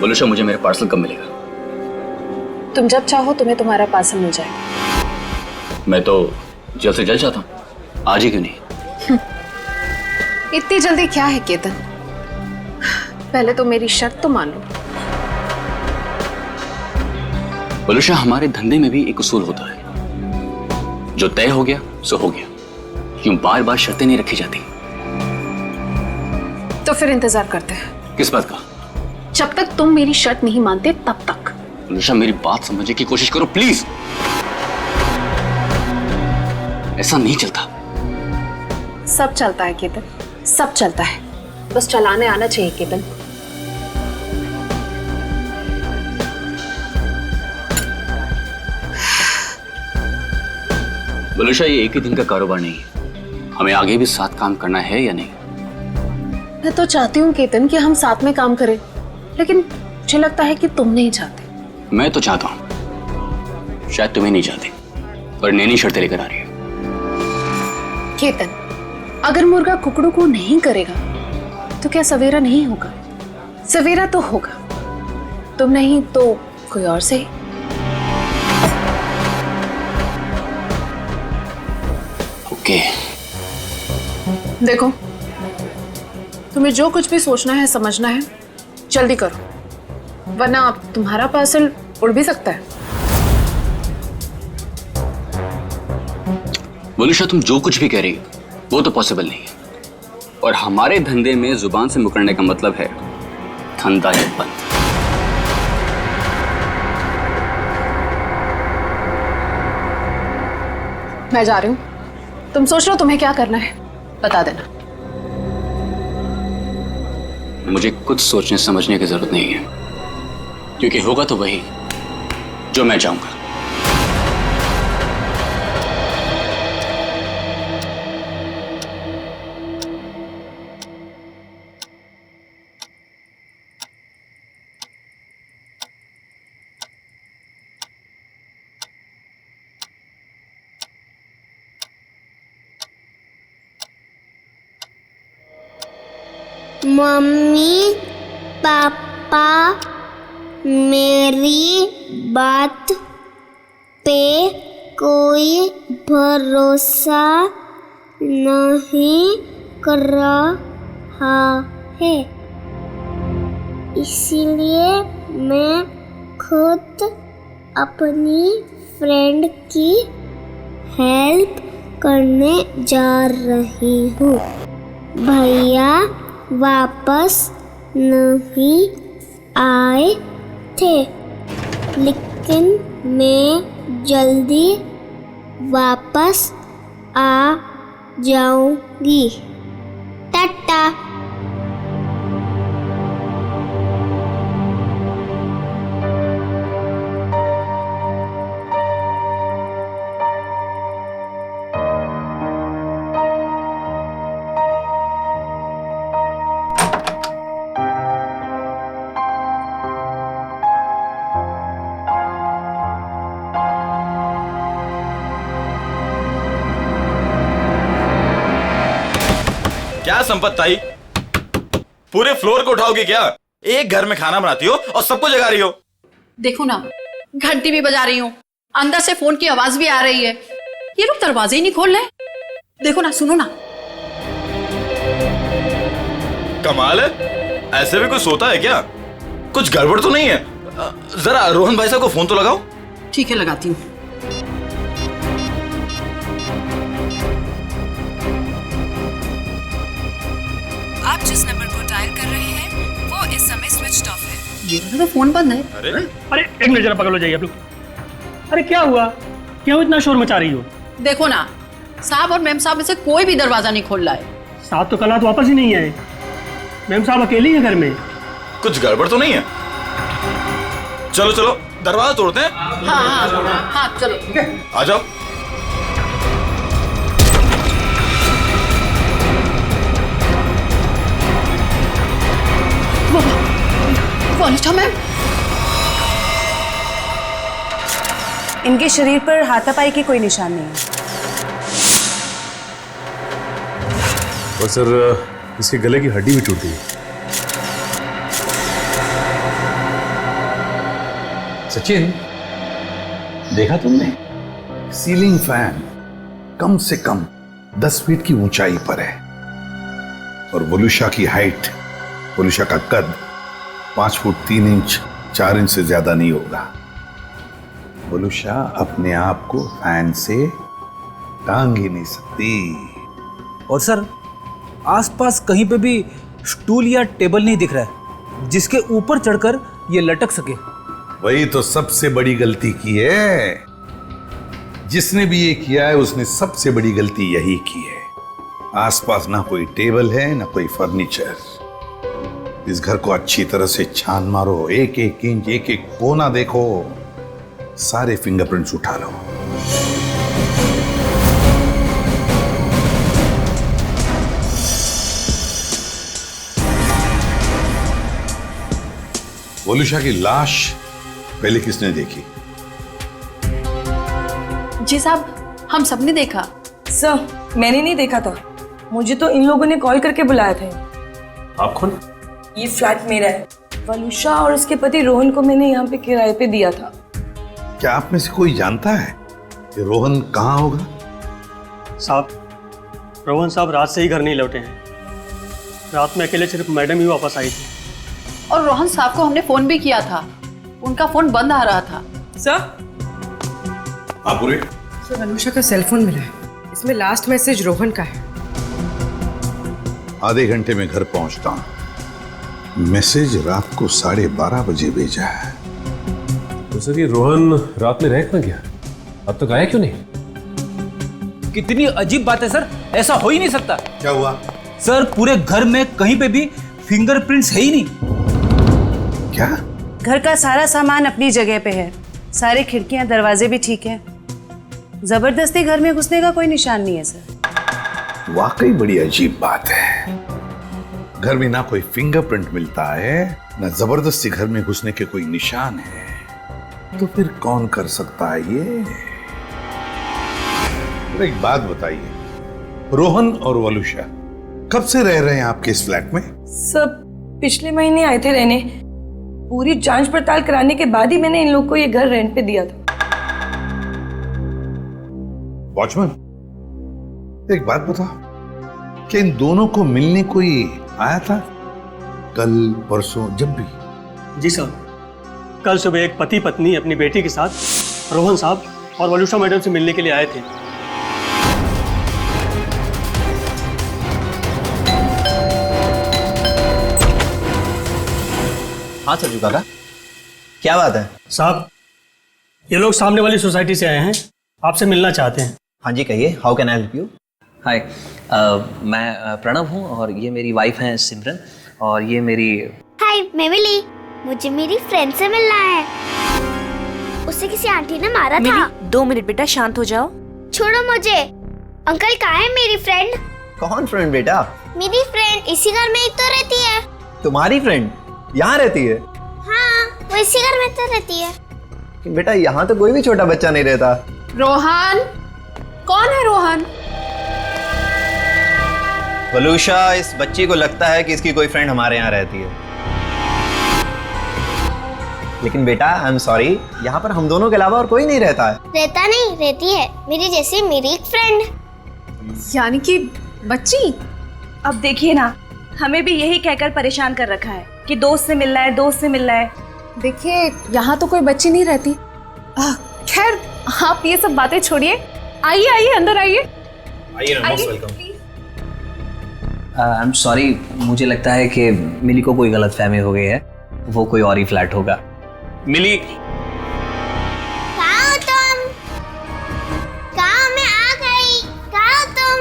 बोलो शाह, मुझे मेरा पार्सल कब मिलेगा? तुम जब चाहो तुम्हें तुम्हारा पार्सल मिल जाएगा। मैं तो जल्द से जल्द चाहता हूँ, आज ही क्यों नहीं? इतनी जल्दी क्या है केतन, पहले तो मेरी शर्त तो मान लो। बोलो शाह, हमारे धंधे में भी एक उसूल होता है, जो तय हो गया सो हो गया। क्यों बार बार शर्तें नहीं रखी जाती? तो फिर इंतजार करते हैं। किस बात का? जब तक तुम मेरी शर्त नहीं मानते तब तक। बोलो शाह, मेरी बात समझने की कोशिश करो प्लीज। ऐसा नहीं चलता। सब चलता है केतन, सब चलता है, बस चलाने आना चाहिए केतन। बोलो शाह, ये एक ही दिन का कारोबार नहीं है, हमें आगे भी साथ काम करना है या नहीं? मैं तो चाहती हूँ केतन कि हम साथ में काम करें, लेकिन मुझे लगता है कि तुम नहीं चाहते। मैं तो चाहता हूं, शायद तुम्हें नहीं चाहते, पर नैनी शर्तें लेकर आ रही है। केतन, अगर मुर्गा कुकड़ू को नहीं करेगा तो क्या सवेरा नहीं होगा? सवेरा तो होगा, तुम नहीं तो कोई और सही। ओके। देखो, तुम्हें जो कुछ भी सोचना है समझना है जल्दी करो, वरना तुम्हारा पार्सल उड़ भी सकता है। बोलो शाह, तुम जो कुछ भी कह रही हो वो तो पॉसिबल नहीं है, और हमारे धंधे में जुबान से मुकरने का मतलब है धंधा है बंद। मैं जा रही हूँ, तुम सोच लो तुम्हें क्या करना है, बता देना। मुझे कुछ सोचने समझने की जरूरत नहीं है, क्योंकि होगा तो वही जो मैं चाहूंगा। मम्मी पापा मेरी बात पे कोई भरोसा नहीं कर रहा है, इसीलिए मैं खुद अपनी फ्रेंड की हेल्प करने जा रही हूँ। भैया वापस नहीं आए थे, लेकिन मैं जल्दी वापस आ जाऊंगी। टाटा। क्या संपत ताई, पूरे फ्लोर को उठाओगी क्या? एक घर में खाना बनाती हो और सबको जगा रही हो। देखो ना, घंटी भी बजा रही हूँ, अंदर से फोन की आवाज भी आ रही है, ये लोग दरवाजे ही नहीं खोल रहे। देखो ना, सुनो ना। कमाल है, ऐसे भी कोई सोता है क्या? कुछ गड़बड़ तो नहीं है? जरा रोहन भाई साहब को फोन तो लगाओ। ठीक है, लगाती हूँ। आप जिस नंबर को डायल कर रहे हैं वो इस समय स्विच ऑफ है। ये तो फोन बंद है। अरे एक मिनट, जरा पकड़ लो, जाइए आप लोग। अरे क्या हुआ, क्यों इतना शोर मचा रही हो? देखो ना, साहब और मैम साहब में से कोई भी दरवाजा नहीं खोल रहा है। साहब तो कल रात वापस ही नहीं आए, मैम साहब अकेले हैं घर में। कुछ गड़बड़ तो नहीं है? चलो चलो दरवाजा तोड़ते हैं। हाँ हाँ हाँ, चलो आ जाओ। वनिष्ठा मैम, इनके शरीर पर हाथापाई के कोई निशान नहीं है। और सर, इसके गले की हड्डी भी टूटी है। सचिन, देखा तुमने? सीलिंग फैन कम से कम 10 फीट की ऊंचाई पर है और वोलुशा की हाइट, वोलुशा का कद 5 फुट 3 इंच 4 इंच से ज्यादा नहीं होगा। वोलुशा अपने आप को फैन से टांग ही नहीं सकती। और सर, आसपास कहीं पे भी स्टूल या टेबल नहीं दिख रहा है जिसके ऊपर चढ़कर ये लटक सके। वही तो सबसे बड़ी गलती की है। जिसने भी ये किया है उसने सबसे बड़ी गलती यही की है। आसपास ना कोई टेबल है ना कोई फर्नीचर। इस घर को अच्छी तरह से छान मारो, एक एक इंच एक एक कोना देखो, सारे फिंगरप्रिंट्स उठा लो। वोलुशा की लाश पहले किसने देखी? जी साहब, हम सबने देखा। सर, मैंने नहीं देखा था, मुझे तो इन लोगों ने कॉल करके बुलाया था। आप कौन? ये फ्लैट मेरा है। वलुषा और उसके पति रोहन को मैंने यहाँ पे किराए पे दिया था। क्या आप में से कोई जानता है कि रोहन कहाँ होगा? साहब, रोहन साहब रात से ही घर नहीं लौटे हैं। रात में अकेले सिर्फ मैडम ही वापस आई थी। और रोहन साहब को हमने फोन भी किया था, उनका फोन बंद आ रहा था। सर, आप पूरे? सर, वलुषा का सेलफोन मिला है, इसमें लास्ट मैसेज रोहन का है। आधे घंटे में घर पहुंचता हूं। मैसेज रात को 12:30 बजे भेजा है। तो सर, ये रोहन रात में रह कहाँ गया? अब तक आया क्यों नहीं? कितनी अजीब बात है सर, ऐसा हो ही नहीं सकता। क्या हुआ? सर, पूरे घर में कहीं पे भी फिंगरप्रिंट्स है ही नहीं। क्या? घर का सारा सामान अपनी जगह पे है, सारे खिड़कियां दरवाजे भी ठीक हैं। जबरदस्ती घर में घुसने का कोई निशान नहीं है सर। वाकई बड़ी अजीब बात है। घर में ना कोई फिंगरप्रिंट मिलता है, ना जबरदस्ती घर में घुसने के कोई निशान है। तो फिर कौन कर सकता है ये? और एक बात बताइए, रोहन और वलुषा कब से रह रहे हैं आपके इस फ्लैट में? सब पिछले महीने आए थे रहने। पूरी जांच पड़ताल कराने के बाद ही मैंने इन लोग को ये घर रेंट पे दिया था। वॉचमैन, एक बात बताओ, क्या इन दोनों को मिलने कोई आया था कल परसों जब भी? जी सर, कल सुबह एक पति पत्नी अपनी बेटी के साथ रोहन साहब और वलुषा मैडम से मिलने के लिए आए थे। हाँ सरजू काका, क्या बात है? साहब, ये लोग सामने वाली सोसाइटी से आए हैं, आपसे मिलना चाहते हैं। हाँ जी, कहिए, how can I help you? Hi, मैं प्रणव हूँ और ये मेरी वाइफ है सिमरन और ये मेरी। हाय, मैं मिली। मुझे मेरी फ्रेंड से मिलना है। उसे किसी आंटी ने मारा था। 2 मिनट बेटा, शांत हो जाओ। छोड़ो मुझे। अंकल कहाँ है मेरी फ्रेंड? कौन फ्रेंड बेटा? मेरी फ्रेंड इसी घर में ही तो रहती है। तुम्हारी फ्रेंड यहाँ रहती है? हाँ, वो इसी घर में तो रहती है। बेटा, यहाँ तो कोई भी छोटा बच्चा नहीं रहता। रोहन? कौन है रोहन? वलुषा, इस बच्ची को लगता है कि इसकी कोई फ्रेंड हमारे यहाँ रहती है, लेकिन बेटा आई एम सॉरी, यहाँ पर हम दोनों के अलावा और कोई नहीं रहता है। रहता नहीं, रहती है मेरी जैसी मेरी एक फ्रेंड। यानी कि बच्ची? अब देखिए ना, हमें भी यही कहकर परेशान कर रखा है कि दोस्त से मिलना है, दोस्त से मिलना है। देखिए, यहाँ तो कोई बच्ची नहीं रहती। खैर, आप ये सब बातें छोड़िए। आइए आइए, अंदर आइए। आइए, most welcome. I am sorry, मुझे लगता है कि मिली को कोई गलतफहमी हो गई है, वो कोई और ही फ्लैट होगा। मिली, कहाँ हो तुम? कहाँ? मैं आ गई। कहाँ हो तुम?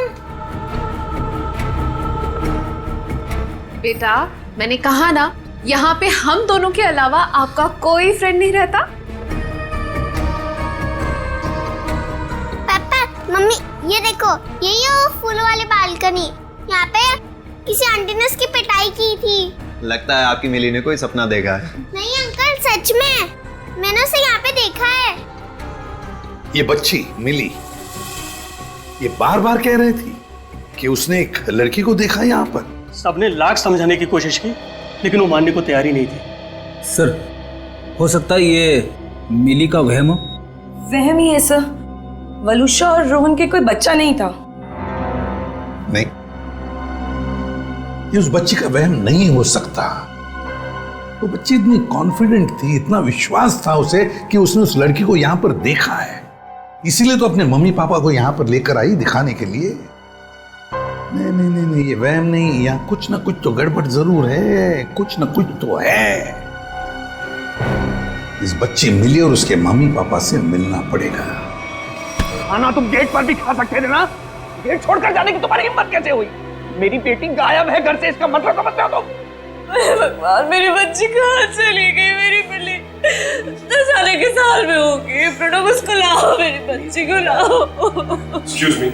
बेटा, मैंने कहा ना, यहाँ पे हम दोनों के अलावा आपका कोई फ्रेंड नहीं रहता। पापा, मम्मी, ये देखो, यही है वो फूल वाली बालकनी। यहाँ पे किसी आंटी ने उसकी पिटाई की थी। लगता है आपकी मिली ने कोई सपना देखा है। नहीं अंकल, सच में मैंने उसे यहाँ पे देखा है। ये बच्ची मिली, ये बार बार कह रही थी कि उसने एक लड़की को देखा यहाँ पर। सबने लाख समझाने की कोशिश की, लेकिन वो मानने को तैयार ही नहीं थी। सर, हो सकता है ये मिली का वहम? वहम ही है सर। वलुषा और रोहन के कोई बच्चा नहीं था। नहीं, ये उस बच्ची का वहम नहीं हो सकता। वो बच्ची इतनी कॉन्फिडेंट थी, इतना विश्वास था उसे कि उसने उस लड़की को यहां पर देखा है, इसीलिए तो अपने मम्मी पापा को यहां पर लेकर आई दिखाने के लिए। नहीं नहीं नहीं नहीं, ये वहम नहीं, यहाँ कुछ ना कुछ तो गड़बड़ जरूर है, कुछ ना कुछ तो है। इस बच्ची मिली और उसके मम्मी पापा से मिलना पड़ेगा। खाना तुम गेट पर भी खा सकते थे ना, गेट छोड़कर जाने की तुम्हारी हिम्मत कैसे हुई? मेरी बेटी गायब है घर से, इसका मतलब समझते हो तुम? भगवान, मेरी बच्ची कहाँ चली गई? मेरी बिल्ली 10 साल के साल में होगी। प्रणव, उसको लाओ, मेरी बच्ची को लाओ। एक्सक्यूज मी,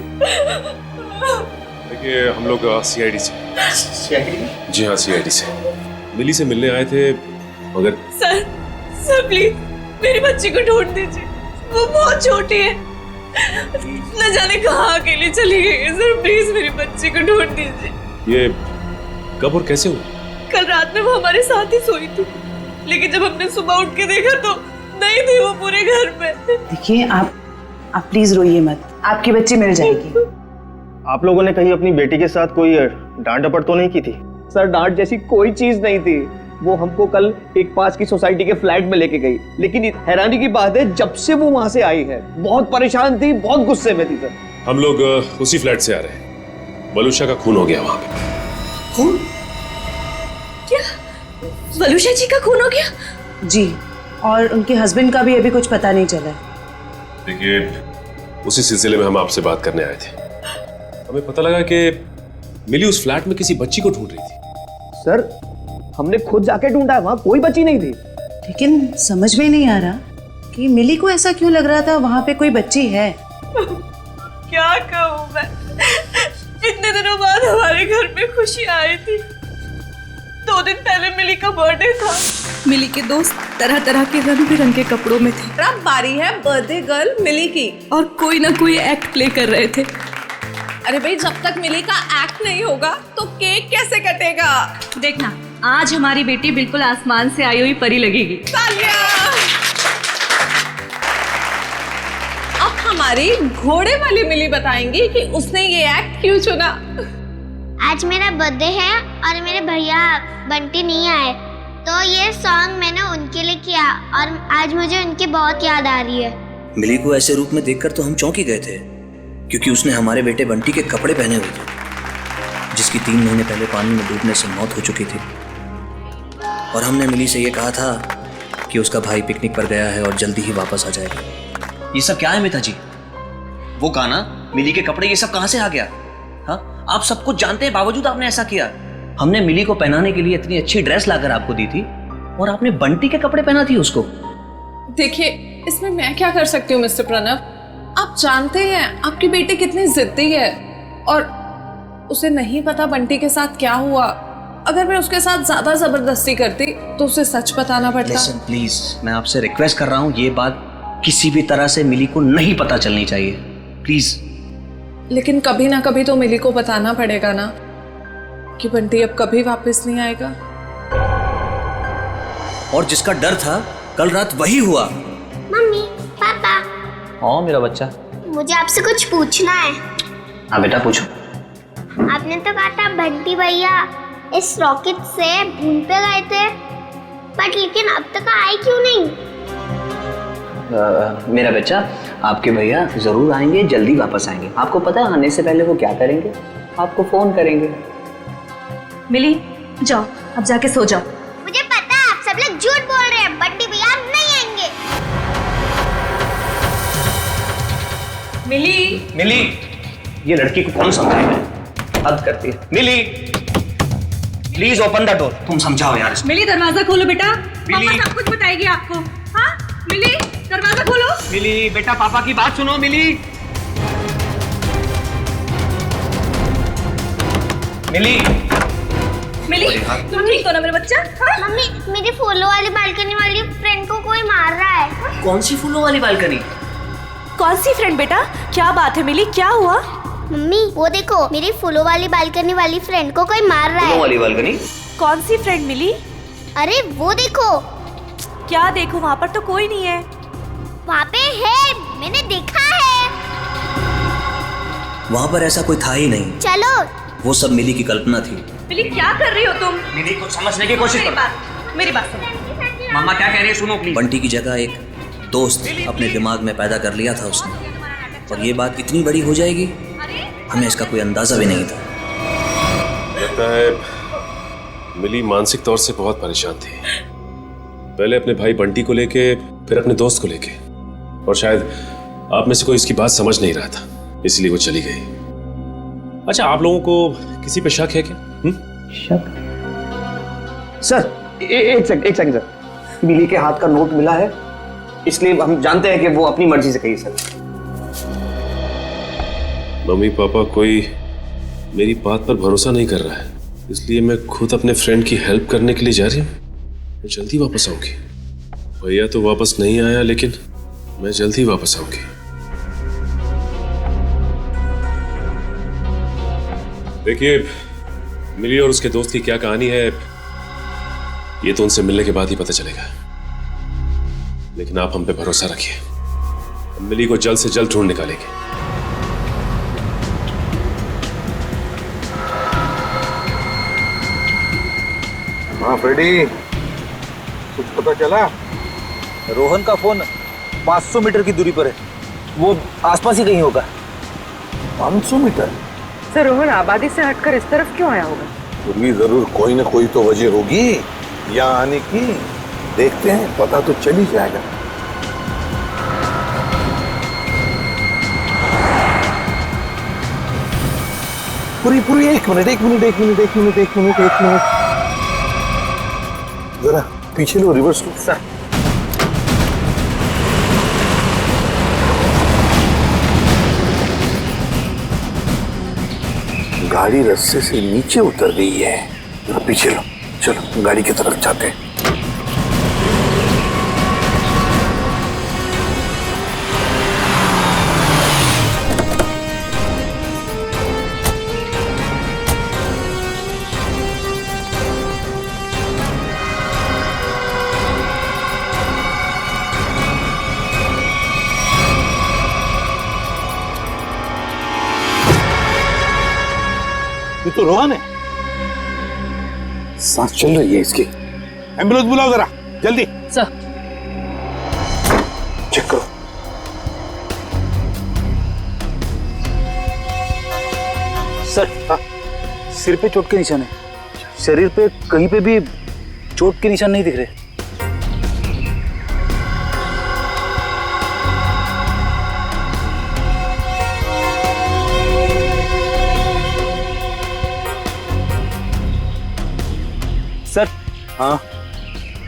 देखिए हम लोग सीआईडी से। सीआईडी? जी हाँ, सीआईडी से मिली से मिलने आए थे, मगर सर प्लीज मेरी बच्ची को ढूंढ दीजिए, वो बहुत छोटी है, न जाने कहाँ अकेली चली गई है। सर प्लीज मेरी बच्ची को ढूंढ दीजिए। ये कब और कैसे हुआ? कल रात में वो हमारे साथ ही सोई थी, लेकिन जब हमने सुबह उठ के देखा तो नहीं थी वो पूरे घर में। देखिए आप प्लीज रोइए मत, आपकी बच्ची मिल जाएगी। आप लोगों ने कहीं अपनी बेटी के साथ कोई डांट डपट तो नहीं की थी? सर डांट जैसी कोई चीज नहीं थी। वो हमको कल एक पास की सोसाइटी के फ्लैट में लेके गई, लेकिन हैरानी की बात है जब से वो वहां से आई है बहुत परेशान थी, बहुत गुस्से में थी। सर हम लोग उसी फ्लैट से आ रहे हैं, वलुषा का खून हो गया वहां पे। खून? क्या वलुषा जी का खून हो गया? जी, और उनके हस्बैंड का भी अभी कुछ पता नहीं चला है। देखिए उसी सिलसिले में हम आपसे बात करने आए थे। हमें पता लगा कि मिली उस फ्लैट में किसी बच्ची को ढूंढ रही थी। सर हमने खुद जाके ढूंढा, वहां कोई बच्ची नहीं थी। लेकिन समझ में नहीं आ रहा कि मिली को ऐसा क्यों लग रहा था वहां पे कोई बच्ची है। क्या कहूँ मैं, इतने दिनों बाद हमारे घर में खुशी आई थी। 2 दिन पहले मिली का बर्थडे था। मिली के दोस्त तरह तरह के रंग बिरंगे कपड़ों में थे। अब बारी है बर्थडे गर्ल मिली की, और कोई ना कोई एक्ट प्ले कर रहे थे। अरे भाई, जब तक मिली का एक्ट नहीं होगा तो केक कैसे कटेगा? देखना, आज हमारी बेटी बिल्कुल आसमान से आई हुई परी लगेगी। अब हमारी घोड़े वाली मिली बताएंगी कि उसने ये एक्ट क्यों चुना। आज मेरा बर्थडे है और मेरे भैया बंटी नहीं आए, तो ये सॉन्ग मैंने उनके लिए किया और आज मुझे उनकी बहुत याद आ रही है। मिली को ऐसे रूप में देखकर तो हम चौंक ही गए थे, क्योंकि उसने हमारे बेटे बंटी के कपड़े पहने हुए थे, जिसकी 3 महीने पहले पानी में डूबने से मौत हो चुकी थी। और हमने मिली से ये कहा था कि उसका भाई पिकनिक पर गया है और जल्दी ही वापस आ जाएगा। ये सब क्या है मिता जी? वो गाना, मिली के कपड़े, ये सब कहाँ से आ गया? हाँ, आप सब कुछ जानते हैं, बावजूद आपने ऐसा किया। हमने मिली को पहनाने के लिए इतनी अच्छी ड्रेस लाकर आपको दी थी और आपने बंटी के कपड़े पहना थी उसको। देखिए, इसमें मैं क्या कर सकती हूँ मिस्टर प्रणव? आप जानते हैं आपकी बेटी कितनी जिद्दी है, और उसे नहीं पता बंटी के साथ क्या हुआ। अगर मैं उसके साथ ज्यादा जबरदस्ती करती तो उसे सच बताना पड़ता। लिसन प्लीज, मैं आपसे रिक्वेस्ट कर रहा हूँ, ये बात किसी भी तरह से मिली को नहीं पता चलनी चाहिए, प्लीज। लेकिन कभी ना कभी तो मिली को बताना पड़ेगा ना कि बंटी अब कभी वापस नहीं आएगा। और जिसका डर था कल रात वही हुआ। मम्मी, पापा, हाँ मेरा बच्चा, मुझे आपसे कुछ पूछना है। हाँ बेटा पूछो। आपने तो कहा था बंटी भैया इस रॉकेट से मून पे गए थे, बट लेकिन अब तक आए क्यों नहीं? मेरा बच्चा, आपके भैया जरूर आएंगे, जल्दी वापस आएंगे। आपको पता है आने से पहले वो क्या करेंगे? आपको फोन करेंगे। मिली, जाओ अब जाके सो जाओ। मुझे पता है आप सब लोग झूठ बोल रहे हैं, बंटी भैया अब नहीं आएंगे। मिली, मिली, ये लड़की को कौन समझाएगा? हद करती है। मिली, प्लीज ओपन द डोर। तुम समझाओ यार। मिली दरवाजा खोलो बेटा, पापा सब कुछ बताएगी आपको। हाँ मिली, दरवाजा खोलो। मिली बेटा, पापा की बात सुनो। मिली, मिली, मिली, तुम ठीक हो ना मेरा बच्चा? हाँ? मम्मी, मेरी फूलों वाली बालकनी वाली फ्रेंड को कोई मार रहा है। कौन सी फूलों वाली बालकनी? कौन सी फ्रेंड बेटा? क्या बात है मिली, क्या हुआ? मम्मी वो देखो, मेरी फूलों वाली बालकनी वाली फ्रेंड को कोई मार रहा है। फूलों वाली बालकनी? कौन सी फ्रेंड मिली? अरे वो देखो। क्या देखो, वहाँ पर तो कोई नहीं है। वहाँ पे है, मैंने देखा है। वहां पर ऐसा कोई था ही नहीं। चलो। वो सब मिली की कल्पना थी। मिली क्या कर रही हो तुम? मिली कुछ समझने की कोशिश करो। मेरी बात सुनो। मामा क्या कह रही है सुनो प्लीज। बंटी की जगह एक दोस्त अपने दिमाग में पैदा कर लिया था उसने, और ये बात इतनी बड़ी हो जाएगी हमें इसका कोई अंदाजा भी नहीं था। लगता है मिली मानसिक तौर से बहुत परेशान थी, पहले अपने भाई बंटी को लेके, फिर अपने दोस्त को लेके, और शायद आप में से कोई इसकी बात समझ नहीं रहा था, इसलिए वो चली गई। अच्छा, आप लोगों को किसी पे शक है क्या? शक? सर एक सेकंड सर, मिली के हाथ का नोट मिला है, इसलिए हम जानते हैं कि वो अपनी मर्जी से गई। सर मम्मी पापा कोई मेरी बात पर भरोसा नहीं कर रहा है, इसलिए मैं खुद अपने फ्रेंड की हेल्प करने के लिए जा रही हूँ। मैं जल्दी वापस आऊंगी। भैया तो वापस नहीं आया, लेकिन मैं जल्दी वापस आऊंगी। देखिए, मिली और उसके दोस्त की क्या कहानी है ये तो उनसे मिलने के बाद ही पता चलेगा, लेकिन आप हम पे भरोसा रखिए, हम मिली को जल्द से जल्द ढूंढ निकालेंगे। हाँ फ्रेडी, कुछ पता चला? रोहन का फोन 500 मीटर की दूरी पर है, वो आसपास ही कहीं होगा। 500 मीटर? सर रोहन आबादी से हटकर इस तरफ क्यों आया होगा? फिर भी जरूर कोई ना कोई तो वजह होगी यहाँ आने की। देखते हैं, पता तो चल ही जाएगा। पूरी एक मिनट जरा पीछे लो, रिवर्स लो। सर गाड़ी रास्ते से नीचे उतर गई है, जरा पीछे लो। चलो गाड़ी की तरफ जाते हैं। ये तो रोहन है, सांस चल रही है इसकी। एम्बुलेंस बुलाओ जरा जल्दी। सर चेक करो। सर सिर पे चोट के निशान है, शरीर पे कहीं पे भी चोट के निशान नहीं दिख रहे। सर हाँ,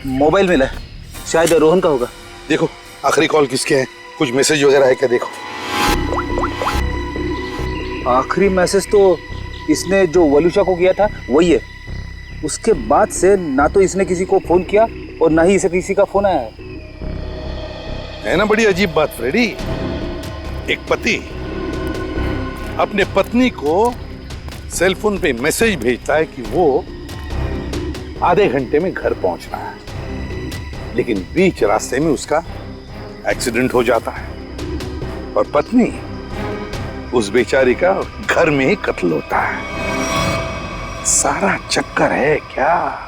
मोबाइल मिला है, शायद रोहन का होगा। देखो आखिरी कॉल किसके है, कुछ मैसेज वगैरह है क्या? देखो आखिरी मैसेज तो इसने जो वलुषा को किया था वही है। उसके बाद से ना तो इसने किसी को फोन किया और ना ही इसे किसी का फोन आया है ना। बड़ी अजीब बात फ्रेडी, एक पति अपने पत्नी को सेल फोन पे मैसेज भेजता है कि वो आधे घंटे में घर पहुंचना है, लेकिन बीच रास्ते में उसका एक्सीडेंट हो जाता है और पत्नी उस बेचारी का घर में ही कत्ल होता है। सारा चक्कर है क्या?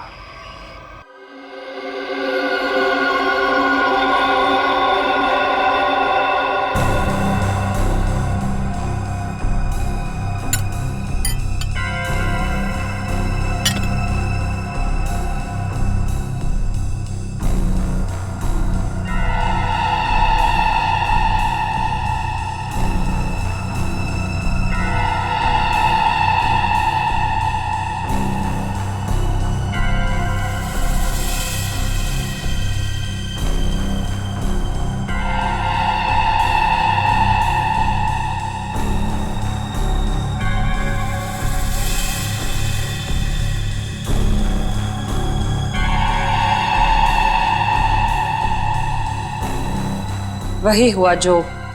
वही हुआ जो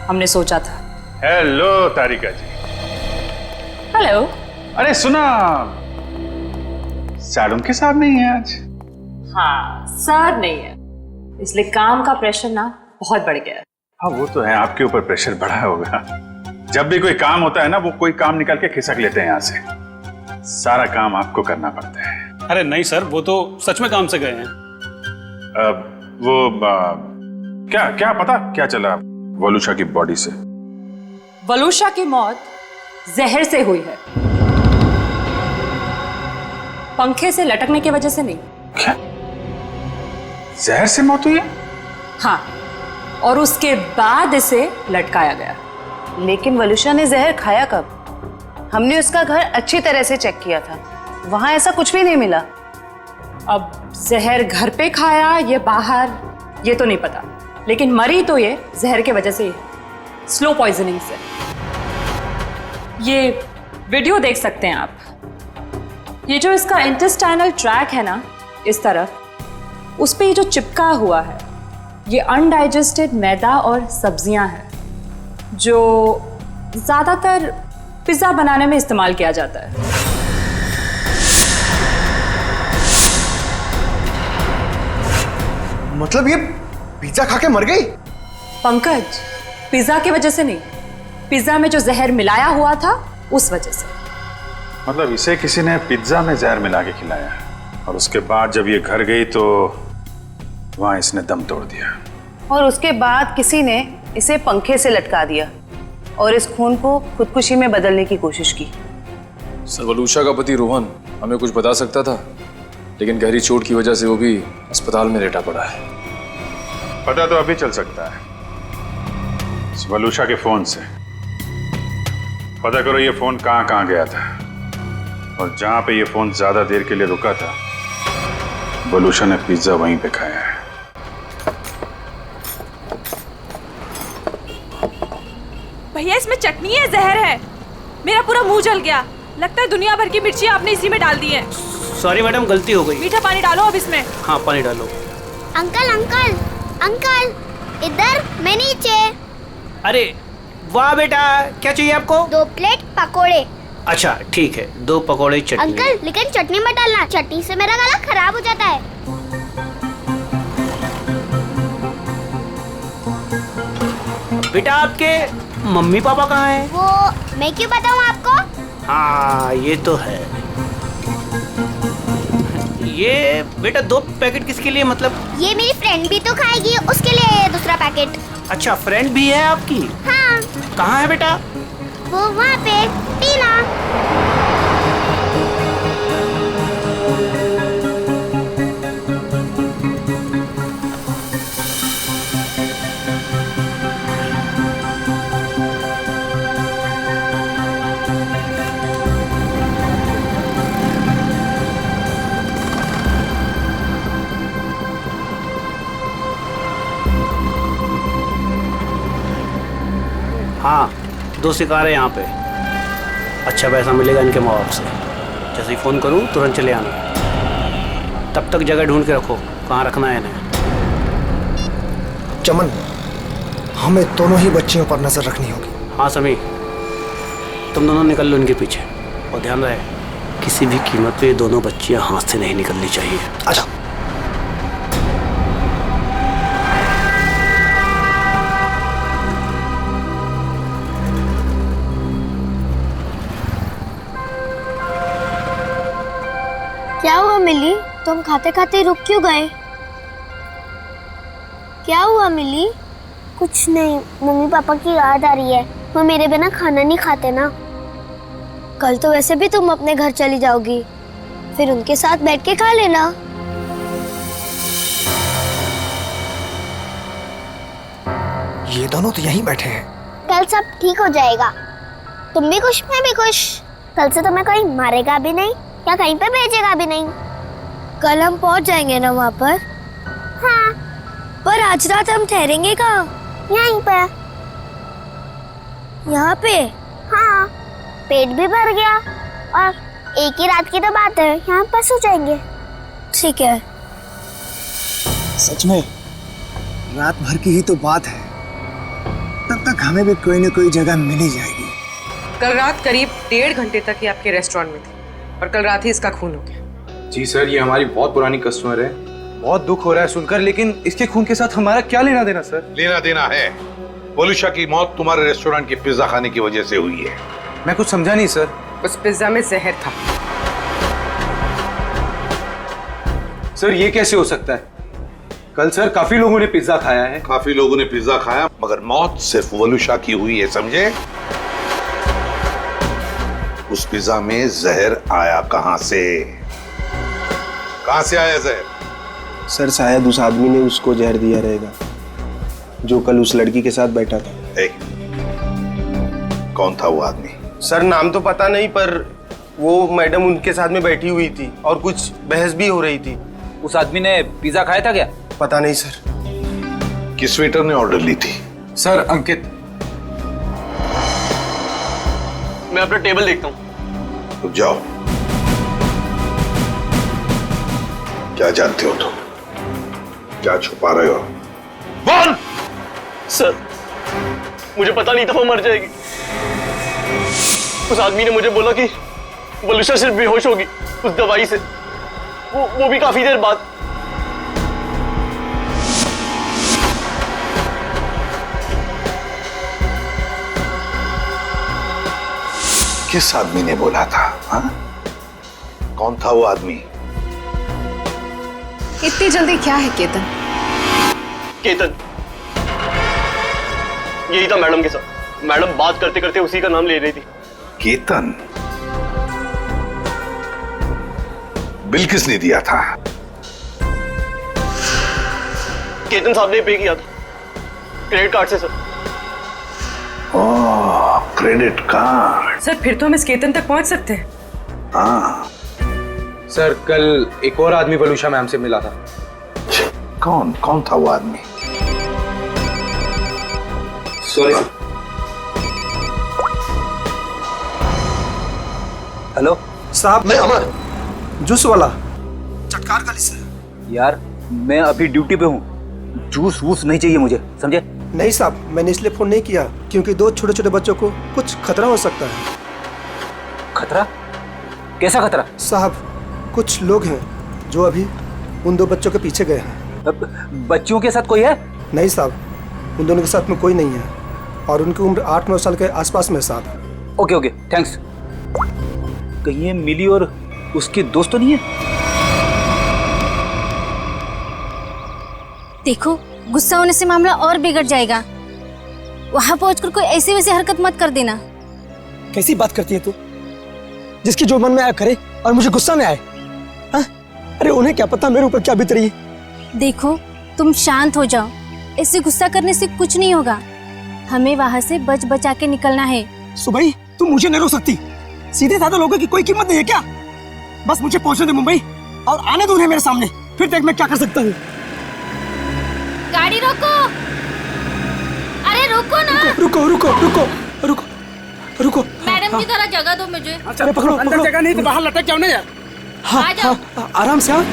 हमने सोचा था। हेलो तारिका जी। हेलो। अरे सुना, सर उनके साथ नहीं है आज। हाँ सर नहीं है, इसलिए काम का प्रेशर ना बहुत बढ़ गया है। हाँ वो तो है, आपके ऊपर प्रेशर बढ़ा होगा। जब भी कोई काम होता है ना, वो कोई काम निकाल के खिसक लेते हैं यहाँ से। सारा काम आपको करना पड़ता है। अरे नहीं सर, वो तो सच में काम से गए हैं। क्या पता क्या चला वलूशा की बॉडी से? वलूशा की मौत जहर से हुई है, पंखे से लटकने की वजह से नहीं। क्या? जहर से मौत हुई है? हाँ, और उसके बाद इसे लटकाया गया। लेकिन वलूशा ने जहर खाया कब? हमने उसका घर अच्छी तरह से चेक किया था, वहां ऐसा कुछ भी नहीं मिला। अब जहर घर पे खाया या बाहर ये तो नहीं पता, लेकिन मरी तो ये जहर के वजह से ही, स्लो पॉइजनिंग से। ये वीडियो देख सकते हैं आप। ये जो इसका इंटेस्टाइनल ट्रैक है ना, इस तरफ, उस पे ये जो चिपका हुआ है, ये अनडाइजेस्टेड मैदा और सब्जियां हैं जो ज़्यादातर पिज़्ज़ा बनाने में इस्तेमाल किया जाता है। मतलब ये पिज्जा खा के मर गई? पंकज, पिज़्ज़ा की वजह से नहीं, पिज़्ज़ा में जो जहर मिलाया हुआ था उस वजह से। मतलब इसे किसी ने पिज्जा में जहर मिला के खिलाया और उसके बाद जब ये घर गई तो वहां इसने दम तोड़ दिया, और उसके बाद किसी ने इसे पंखे से लटका दिया और इस खून को खुदकुशी में बदलने की कोशिश की। सर, वलूशा का पति रोहन हमें कुछ बता सकता था, लेकिन गहरी चोट की वजह से वो भी अस्पताल में लेटा पड़ा है। पता तो अभी चल सकता है इस वलूशा के फोन से। पता करो ये फोन कहाँ गया था, और जहां पे ये फोन ज्यादा देर के लिए रुका था, वलूशा ने पिज्जा वहीं पे खाया है। भैया इसमें चटनी है, जहर है। मेरा पूरा मुंह जल गया। लगता है दुनिया भर की मिर्ची आपने इसी में डाल दी है। सॉरी मैडम, गलती हो गई। मीठा पानी डालो अब इसमें। हाँ, पानी डालो। अंकल अंकल अंकल, इधर, मैं नीचे। अरे वाह बेटा, क्या चाहिए आपको? 2 प्लेट पकोड़े। अच्छा ठीक है, 2 पकोड़े चटनी। अंकल लेकिन चटनी मत डालना, चटनी से मेरा गला खराब हो जाता है। बेटा आपके मम्मी पापा कहाँ हैं? वो मैं क्यों बताऊँ आपको? हाँ ये तो है। ये बेटा 2 पैकेट किसके लिए? मतलब ये मेरी फ्रेंड भी तो खाएगी, उसके लिए है दूसरा पैकेट। अच्छा, फ्रेंड भी है आपकी? हाँ। कहाँ है बेटा? वो वहाँ पे, टीना। हाँ, 2 शिकार है यहाँ पे। अच्छा पैसा मिलेगा इनके माँ बाप से। जैसे ही फ़ोन करूँ तुरंत चले आना। तब तक जगह ढूंढ के रखो, कहाँ रखना है इन्हें। चमन, हमें दोनों ही बच्चियों पर नजर रखनी होगी। हाँ समी, तुम दोनों निकल लो इनके पीछे, और ध्यान रहे किसी भी कीमत पे ये दोनों बच्चियाँ हाथ से नहीं निकलनी चाहिए। अच्छा। क्या हुआ मिली? तुम खाते खाते रुक क्यों गए? क्या हुआ मिली? कुछ नहीं, मम्मी पापा की याद आ रही है। वो मेरे बिना खाना नहीं खाते ना। कल तो वैसे भी तुम अपने घर चली जाओगी, फिर उनके साथ बैठ के खा लेना। ये दोनों तो यहीं बैठे हैं। कल सब ठीक हो जाएगा। तुम भी खुश, मैं भी खुश। कल से तुम्हें कोई मारेगा भी नहीं या कहीं पे भेजेगा भी नहीं। कल हम पहुंच जाएंगे ना वहाँ पर? हाँ। पर आज रात हम ठहरेंगे कहाँ? यहीं पे। यहाँ पे? हाँ। पेट भी भर गया और एक ही रात की तो बात है, यहाँ पर सो जाएंगे। ठीक है। सच में रात भर की ही तो बात है, तब तक हमें भी कोई न कोई जगह मिल ही जाएगी। कल रात करीब 1.5 घंटे तक ये आपके रेस्टोरेंट में थी और कल रात ही इसका खून हो गया। जी सर, ये हमारी बहुत पुरानी कस्टमर है। बहुत दुख हो रहा है सुनकर, लेकिन इसके खून के साथ हमारा क्या लेना देना सर? लेना देना है वलूशा की मौत तुम्हारे रेस्टोरेंट के पिज्जा खाने की वजह से हुई है। मैं कुछ समझा नहीं सर। उस पिज्जा में जहर था। सर ये कैसे हो सकता है? कल सर काफी लोगों ने पिज्जा खाया है। काफी लोगों ने पिज्जा खाया, मगर मौत सिर्फ वलूशा की हुई है, समझे? उस पिज्जा में जहर आया कहां से? कहां से आया जहर? सर शायद उस आदमी ने उसको जहर दिया रहेगा जो कल उस लड़की के साथ बैठा था। कौन था वो आदमी? सर नाम तो पता नहीं, पर वो मैडम उनके साथ में बैठी हुई थी और कुछ बहस भी हो रही थी। उस आदमी ने पिज्जा खाया था क्या? पता नहीं सर। किस वेटर ने ऑर्डर ली थी? सर अंकित। मैं अपना टेबल देखता हूँ। रुक जाओ। क्या जानते हो तुम? क्या छुपा रहे हो? बोल! सर मुझे पता नहीं था वो मर जाएगी। उस आदमी ने मुझे बोला कि वलूशा सिर्फ बेहोश होगी उस दवाई से, वो भी काफी देर बाद। किस आदमी ने बोला था? हा? कौन था वो आदमी? इतनी जल्दी क्या है केतन? केतन यही था मैडम के साथ। मैडम बात करते करते उसी का नाम ले रही थी। केतन? बिल किसने दिया था? केतन साहब ने पे किया था क्रेडिट कार्ड से सर। ओह, क्रेडिट कार्ड। सर फिर तो हम इस केतन तक पहुंच सकते हैं। हाँ सर कल एक और आदमी वलूशा मैम से मिला था। कौन था वो आदमी? सॉरी। हेलो साहब, मैं अमर, जूस वाला, चटकार का लिस्ट। यार मैं अभी ड्यूटी पे हूँ, जूस वूस नहीं चाहिए मुझे, समझे? नहीं साहब, मैंने इसलिए फोन नहीं किया क्योंकि दो छोटे छोटे बच्चों को कुछ खतरा हो सकता है। खतरा? कैसा खतरा? साहब कुछ लोग हैं जो अभी उन दो बच्चों के पीछे गए हैं। बच्चियों के साथ कोई है? नहीं साहब, उन दोनों के साथ में कोई नहीं है और उनकी उम्र 8-9 साल के आसपास में साहब। Okay okay thanks. कहीं ये मिली और उसके दोस्त तो नहीं है? देखो गुस्सा होने से मामला और बिगड़ जाएगा। वहां पहुंचकर कोई ऐसी वैसी हरकत मत कर देना। कैसी बात करती है तू? जिसकी जो मन में आया करे और मुझे गुस्सा में आए? हाँ? अरे उन्हें क्या पता मेरे ऊपर क्या बीत रही है। देखो तुम शांत हो जाओ, ऐसे गुस्सा करने से कुछ नहीं होगा। हमें वहां से बच बचा के निकलना है। सुबह तुम मुझे नहीं रोक सकती। सीधे साधे लोगों की कोई कीमत नहीं है क्या? बस मुझे पहुंचने दे मुंबई और आने दो उन्हें मेरे सामने, फिर देख मैं क्या कर सकता हूँ। गाड़ी रोको। अरे रोको ना। रुको रुको रुको रुको रुको। मैडम की तरह जगह दो मुझे। अरे पकड़ो पकड़ो। जगह नहीं तो बाहर लटक जाओ ना यार। हाँ हाँ आराम से। हाँ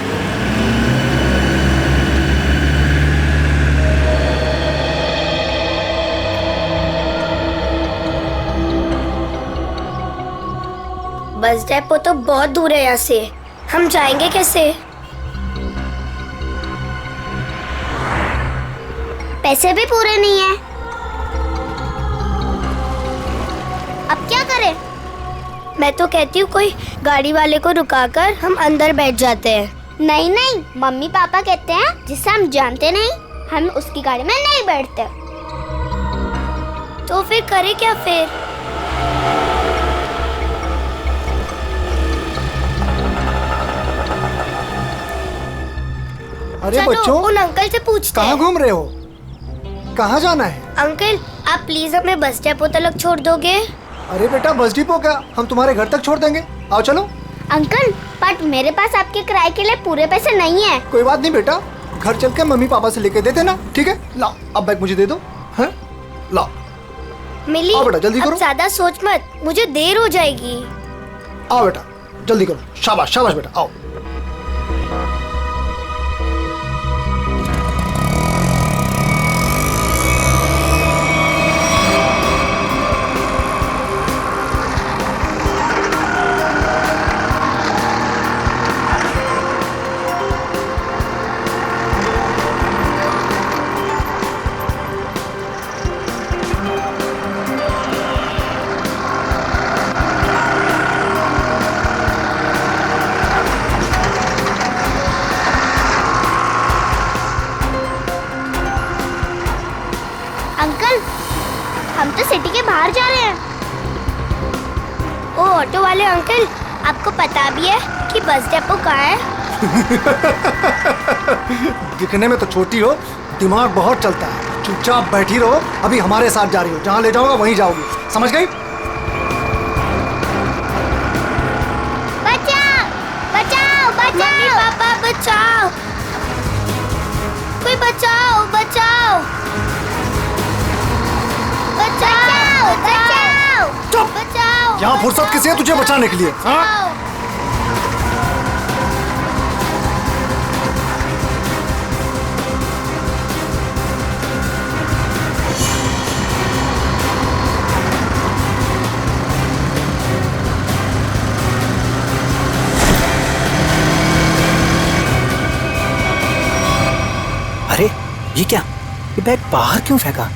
बस डेपो तो बहुत दूर है यहाँ से, हम जाएंगे कैसे? पैसे भी पूरे नहीं है। अब क्या करें? मैं तो कहती हूँ कोई गाड़ी वाले को रुकाकर हम अंदर बैठ जाते हैं। नहीं नहीं, मम्मी पापा कहते हैं जिसे हम जानते नहीं हम उसकी गाड़ी में नहीं बैठते। तो फिर करें क्या फिर? अरे बच्चों, उन अंकल से पूछते हैं। कहाँ घूम रहे हो? कहाँ जाना है? अंकल आप प्लीज हमें बस डेपो तक छोड़ दोगे? अरे बेटा बस डिपो क्या, हम तुम्हारे घर तक छोड़ देंगे। आओ चलो। अंकल बट मेरे पास आपके किराए के लिए पूरे पैसे नहीं है। कोई बात नहीं बेटा, घर चल के मम्मी पापा से लेके दे देना, ठीक है? लाओ अब बैग मुझे दे दो। हैं? लाओ। मिली आओ बेटा जल्दी करो। ज्यादा सोच मत, मुझे देर हो जाएगी। आओ बेटा जल्दी करो। शाबाश शाबाश बेटा, आओ। हम तो सिटी के बाहर जा रहे हैं। ओ ऑटो वाले अंकल, आपको पता भी है कि बस डिपो कहाँ है? दिखने में तो छोटी हो, दिमाग बहुत चलता है। चुपचाप बैठी रहो, अभी हमारे साथ जा रही हो, जहाँ ले जाऊंगा वहीं जाओगी, समझ गई? बचाओ बचाओ बचाओ, मम्मी पापा बचाओ, कोई बचाओ बचाओ बचाओ बचाओ बचाओ। यहाँ फुर्सत किसी है तुझे बचाने के लिए? हाँ? अरे ये क्या, ये बैग बाहर क्यों फेंका?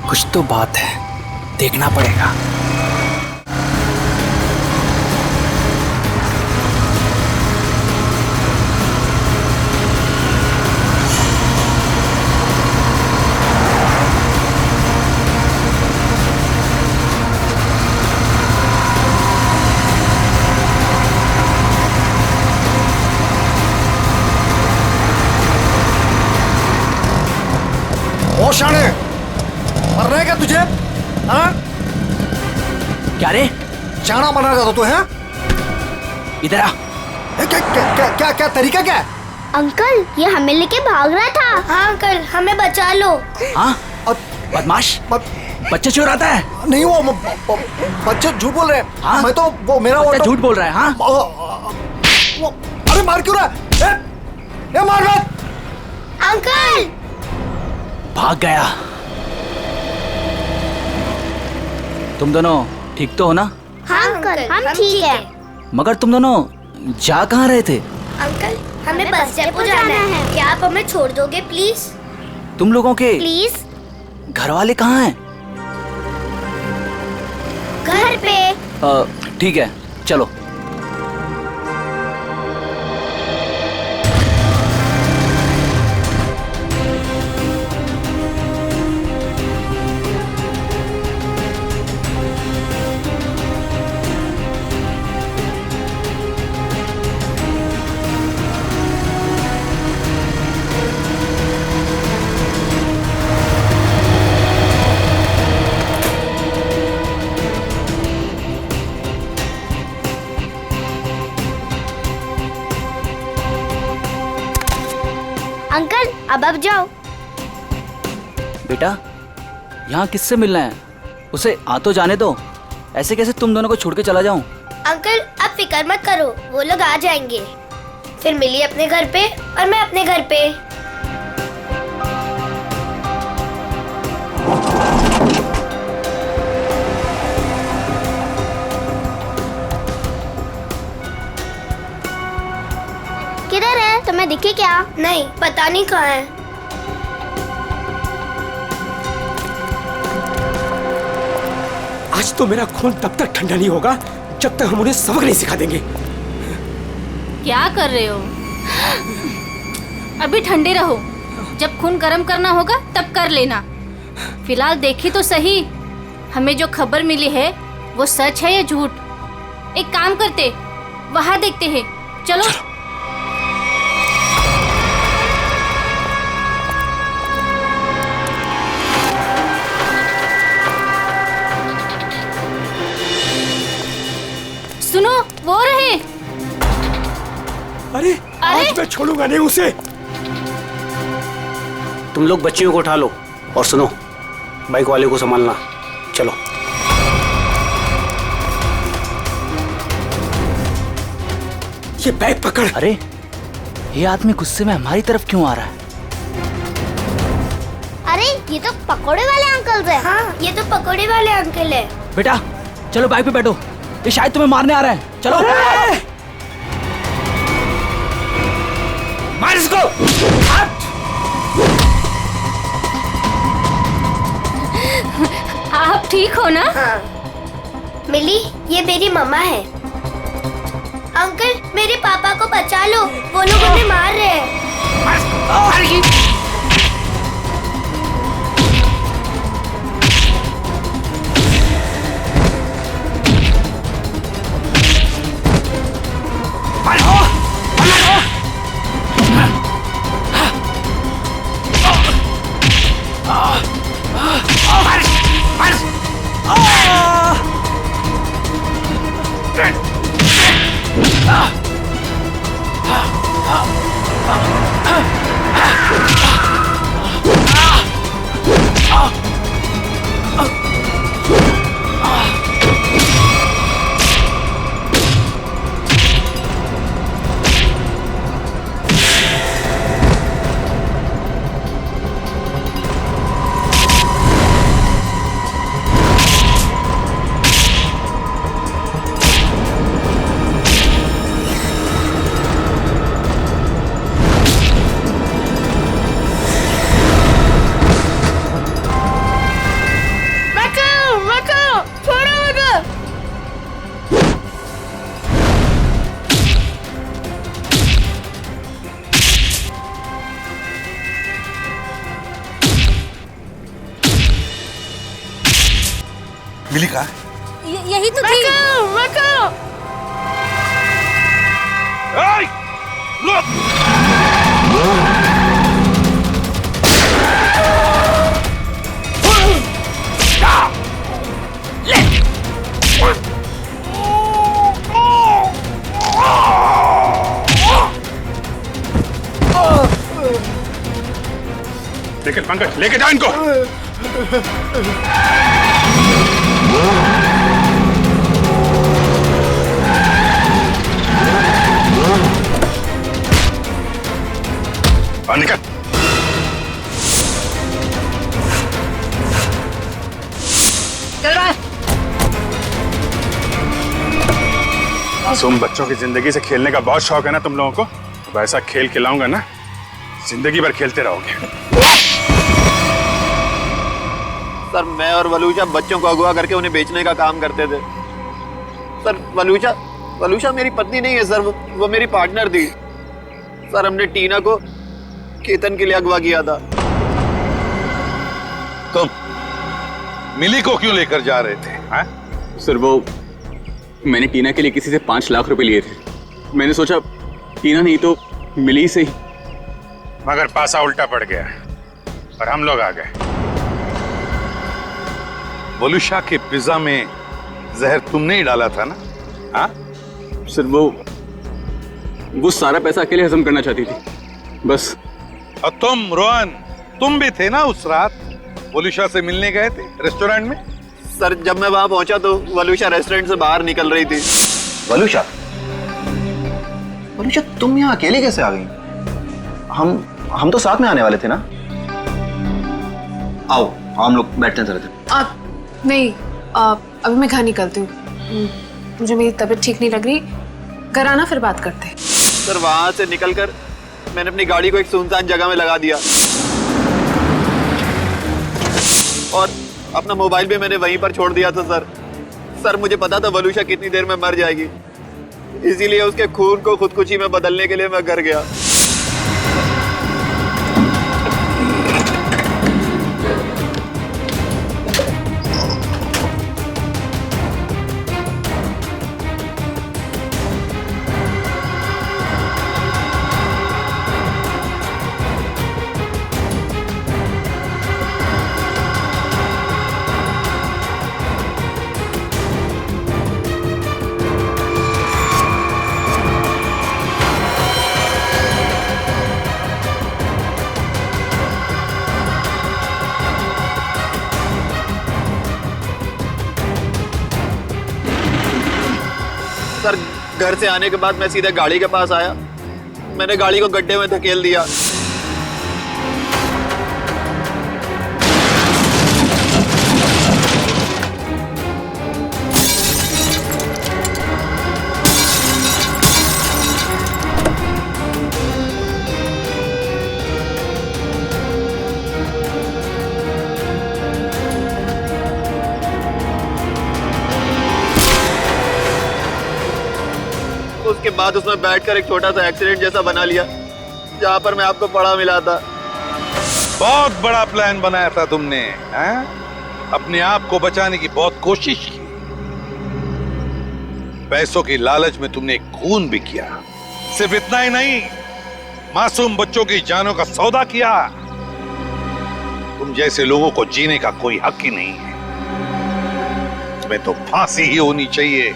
कुछ तो बात है, देखना पड़ेगा। ओ शाने, मरना है क्या तुझे? हाँ? क्या रे? शाना बना रहा था तू, है? इधर आ। क्या क्या क्या क्या क्या तरीका क्या है? अंकल, ये हमें लेके भाग रहा था। हाँ अंकल, हमें बचा लो। हाँ? बदमाश, बच्चे चुराता है? नहीं, वो बच्चे झूठ बोल रहे हैं। हाँ? मैं तो वो मेरा बच्चा झूठ बोल रहा है। हाँ? अरे मार क्यों रहा है? ए, मार मत। अंकल भाग गया। तुम दोनों ठीक तो हो ना? हाँ अंकल, हम ठीक है। मगर तुम दोनों जा कहाँ रहे थे? अंकल, हमें बस डिपो जाना है, क्या आप हमें छोड़ दोगे प्लीज? तुम लोगों के प्लीज। घर वाले कहाँ हैं? घर पे। ठीक है, चलो। अंकल अब जाओ। बेटा, यहाँ किससे मिलना है? उसे आ तो जाने दो। ऐसे कैसे तुम दोनों को छोड़ के चला जाऊं? अंकल आप फिक्र मत करो, वो लोग आ जाएंगे। फिर मिली अपने घर पे और मैं अपने घर पे। किधर है? तुम्हें दिखे क्या? नहीं, पता नहीं कहाँ है। आज तो मेरा खून तब तक ठंडा नहीं होगा जब तक हम उन्हें सबक नहीं सिखा देंगे। क्या कर रहे हो? अभी ठंडे रहो, जब खून गर्म करना होगा तब कर लेना। फिलहाल देखी तो सही, हमें जो खबर मिली है वो सच है या झूठ? एक काम करते, वहां देखते हैं। चलो। सुनो, वो रहे। अरे आज मैं छोड़ूंगा नहीं उसे। तुम लोग बच्चियों को उठा लो और सुनो, बाइक वाले को संभालना। चलो। ये बैग पकड़। अरे ये आदमी गुस्से में हमारी तरफ क्यों आ रहा है? अरे ये तो पकोड़े वाले अंकल है। हाँ, ये तो पकोड़े वाले अंकल है। बेटा चलो बाइक पे बैठो, ये शायद तुम्हें मारने आ रहा है। चलो। मार इसको। ठीक हो ना? हाँ। मिली, ये मेरी मम्मा है। अंकल, मेरे पापा को बचा लो, वो लोग हमें मार रहे हैं। मिली कहाँ? यही तो थी। लेकिन पंकज, लेके जाओ इनको। निकल। चल रहा है। मासूम बच्चों की जिंदगी से खेलने का बहुत शौक है ना तुम लोगों को? अब ऐसा खेल खिलाऊंगा ना, जिंदगी भर खेलते रहोगे। सर, मैं और वलूशा बच्चों को अगवा करके उन्हें बेचने का काम करते थे। सर, वलूशा मेरी पत्नी नहीं है सर, वो मेरी पार्टनर थी। सर, हमने टीना को केतन के लिए अगवा किया था। तुम मिली को क्यों लेकर जा रहे थे? हा? सर, वो मैंने टीना के लिए किसी से 5 लाख रुपए लिए थे। मैंने सोचा टीना नहीं तो मिली से ही। मगर पासा उल्टा पड़ गया और हम लोग आ गए। वलूशा के पिज्जा में जहर तुमने ही डाला था ना? हाँ? सर, वो सारा पैसा अकेले हजम करना चाहती थी बस। और तुम रोहन, तुम भी थे ना उस रात? वलूशा से मिलने गए थे रेस्टोरेंट में? सर, जब मैं वहां पहुंचा तो वलूशा रेस्टोरेंट से बाहर निकल रही थी। वलूशा तुम यहाँ अकेले कैसे आ गई? हम तो साथ में आने वाले थे ना। आओ हम लोग बैठते हैं जरा। नहीं, अभी मैं घर निकलती हूँ। मुझे मेरी तबीयत ठीक नहीं लग रही, घर आना फिर बात करते हैं। सर, वहां से निकलकर मैंने अपनी गाड़ी को एक सुनसान जगह में लगा दिया और अपना मोबाइल भी मैंने वहीं पर छोड़ दिया था। सर, मुझे पता था वलूशा कितनी देर में मर जाएगी, इसीलिए उसके खून को खुदकुशी में बदलने के लिए मैं घर गया। सर, घर से आने के बाद मैं सीधे गाड़ी के पास आया। मैंने गाड़ी को गड्ढे में धकेल दिया। बाद उसमें बैठकर एक छोटा सा एक्सीडेंट जैसा बना लिया जहां पर मैं आपको पड़ा मिला था। बहुत बड़ा प्लान बनाया था तुमने, हैं? अपने आप को बचाने की बहुत कोशिश की। पैसों की लालच में तुमने खून भी किया। सिर्फ इतना ही नहीं, मासूम बच्चों की जानों का सौदा किया। तुम जैसे लोगों को जीने का कोई हक ही नहीं है। तुम्हें तो फांसी ही होनी चाहिए।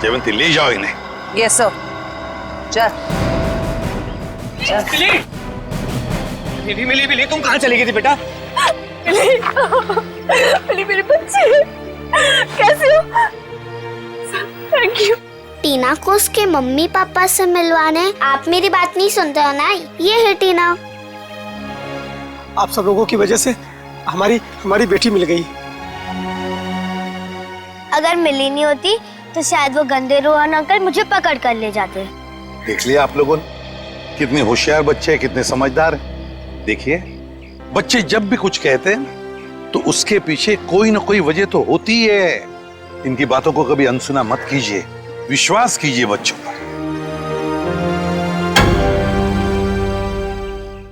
जयवंती ले जाओ इन्हें। Yes sir. चल मिली तुम कहाँ चली गई थी बेटा? मिली मेरे बच्चे कैसे हो? Thank you. टीना को उसके मम्मी पापा से मिलवाने आप मेरी बात नहीं सुनते हो ना? ये है टीना। आप सब लोगों की वजह से हमारी बेटी मिल गई। अगर मिली नहीं होती तो शायद वो गंदे रोहन अंकल मुझे पकड़ कर ले जाते। देख लिया आप लोगों ने कितने होशियार बच्चे हैं, कितने समझदार हैं। देखिए, बच्चे जब भी कुछ कहते हैं तो उसके पीछे कोई ना कोई वजह तो होती है। इनकी बातों को कभी अनसुना मत कीजिए, विश्वास कीजिए बच्चों पर।